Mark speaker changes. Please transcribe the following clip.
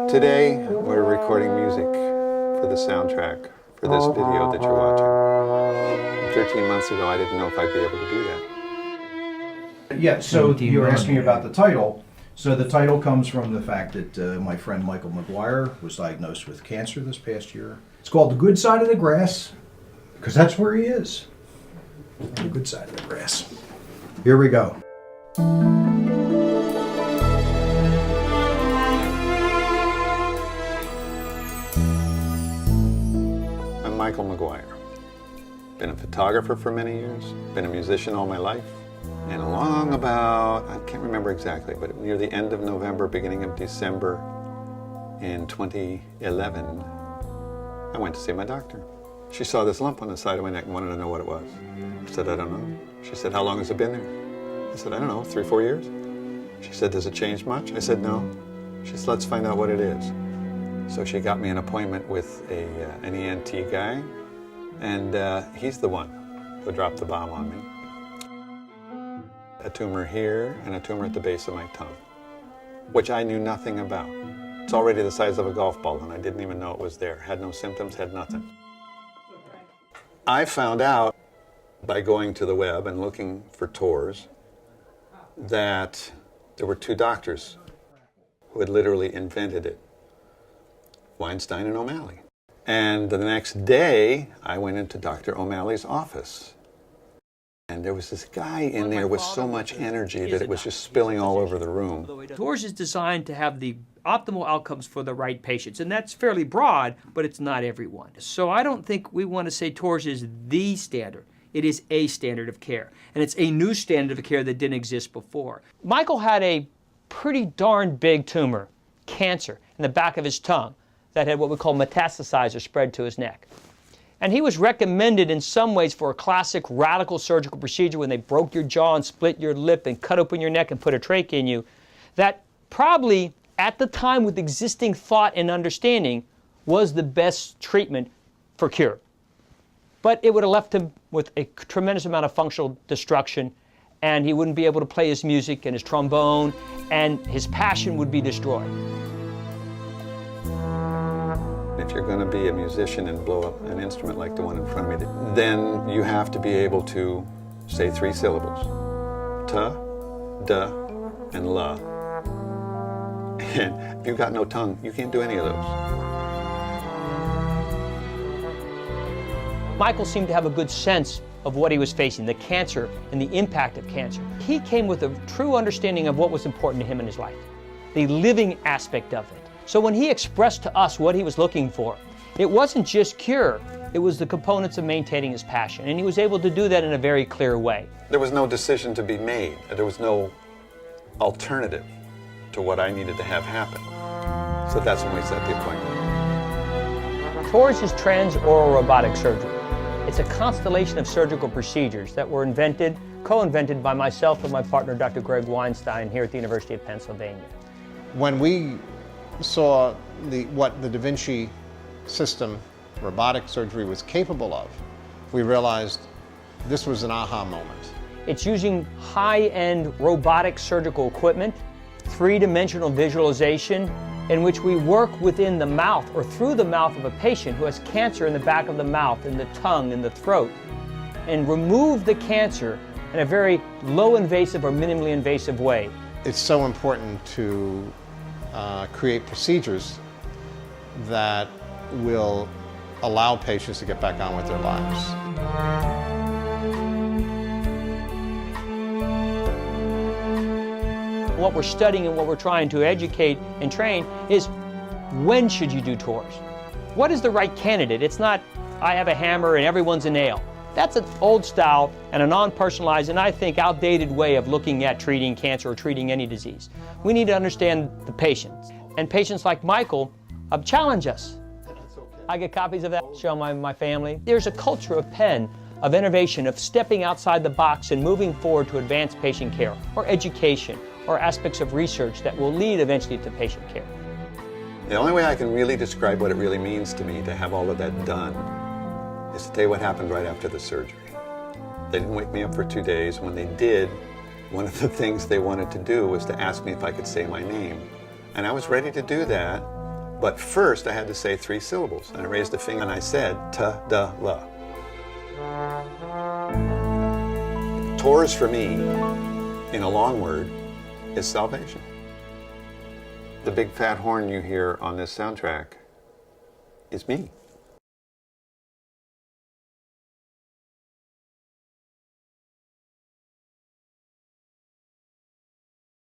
Speaker 1: Today, we're recording music for the soundtrack for this video that you're watching. 13 months ago, I didn't know if I'd be able to do that.
Speaker 2: Yeah, so you were asking about the title. So the title comes from the fact that my friend Michael McGuire was diagnosed with cancer this past year. It's called The Good Side of the Grass, because that's where he is. On the good side of the grass. Here we go.
Speaker 1: I'm Michael McGuire. Been a photographer for many years, been a musician all my life, and along about, I can't remember exactly, but near the end of November, beginning of December in 2011, I went to see my doctor. She saw this lump on the side of my neck and wanted to know what it was. I said, I don't know. She said, how long has it been there? I said, I don't know, 3 or 4 years. She said, does it change much? I said, no. She said, let's find out what it is. So she got me an appointment with an ENT guy, and he's the one who dropped the bomb on me. A tumor here and a tumor at the base of my tongue, which I knew nothing about. It's already the size of a golf ball, and I didn't even know it was there. Had no symptoms, had nothing. I found out by going to the web and looking for Tors that there were 2 doctors who had literally invented it, Weinstein and O'Malley. And the next day, I went into Dr. O'Malley's office. And there was this guy in there with so much energy that it was just spilling all over the room.
Speaker 3: Tors is designed to have the optimal outcomes for the right patients, and that's fairly broad, but it's not everyone. So I don't think we want to say Tors is the standard. It is a standard of care, and it's a new standard of care that didn't exist before. Michael had a pretty darn big tumor, cancer, in the back of his tongue that had what we call metastasized or spread to his neck. And he was recommended in some ways for a classic radical surgical procedure when they broke your jaw and split your lip and cut open your neck and put a trach in you, that probably at the time with existing thought and understanding was the best treatment for cure. But it would have left him with a tremendous amount of functional destruction, and he wouldn't be able to play his music and his trombone, and his passion would be destroyed.
Speaker 1: If you're going to be a musician and blow up an instrument like the one in front of me, then you have to be able to say 3 syllables. Ta, da, and la. And if you've got no tongue, you can't do any of those.
Speaker 3: Michael seemed to have a good sense of what he was facing, the cancer and the impact of cancer. He came with a true understanding of what was important to him in his life, the living aspect of it. So when he expressed to us what he was looking for, it wasn't just cure, it was the components of maintaining his passion. And he was able to do that in a very clear way.
Speaker 1: There was no decision to be made. There was no alternative to what I needed to have happen. So that's when we set the appointment.
Speaker 3: Tors is transoral robotic surgery. It's a constellation of surgical procedures that were invented, co-invented by myself and my partner, Dr. Greg Weinstein, here at the University of Pennsylvania.
Speaker 4: When we saw what the Da Vinci system, robotic surgery, was capable of, we realized this was an aha moment.
Speaker 3: It's using high-end robotic surgical equipment, 3-dimensional visualization, in which we work within the mouth or through the mouth of a patient who has cancer in the back of the mouth, in the tongue, in the throat, and remove the cancer in a very low-invasive or minimally invasive way.
Speaker 4: It's so important to create procedures that will allow patients to get back on with their lives.
Speaker 3: What we're studying and what we're trying to educate and train is, when should you do Tors? What is the right candidate? It's not, I have a hammer and everyone's a nail. That's an old style and a non-personalized and I think outdated way of looking at treating cancer or treating any disease. We need to understand the patients. And patients like Michael challenge us. I get copies of that, show my family. There's a culture of Penn, of innovation, of stepping outside the box and moving forward to advance patient care, or education, or aspects of research that will lead eventually to patient care.
Speaker 1: The only way I can really describe what it really means to me to have all of that done is to tell you what happened right after the surgery. They didn't wake me up for 2 days. When they did, one of the things they wanted to do was to ask me if I could say my name. And I was ready to do that, but first I had to say 3 syllables. And I raised a finger and I said, ta-da-la. Tors for me, in a long word, is salvation. The big fat horn you hear on this soundtrack is me.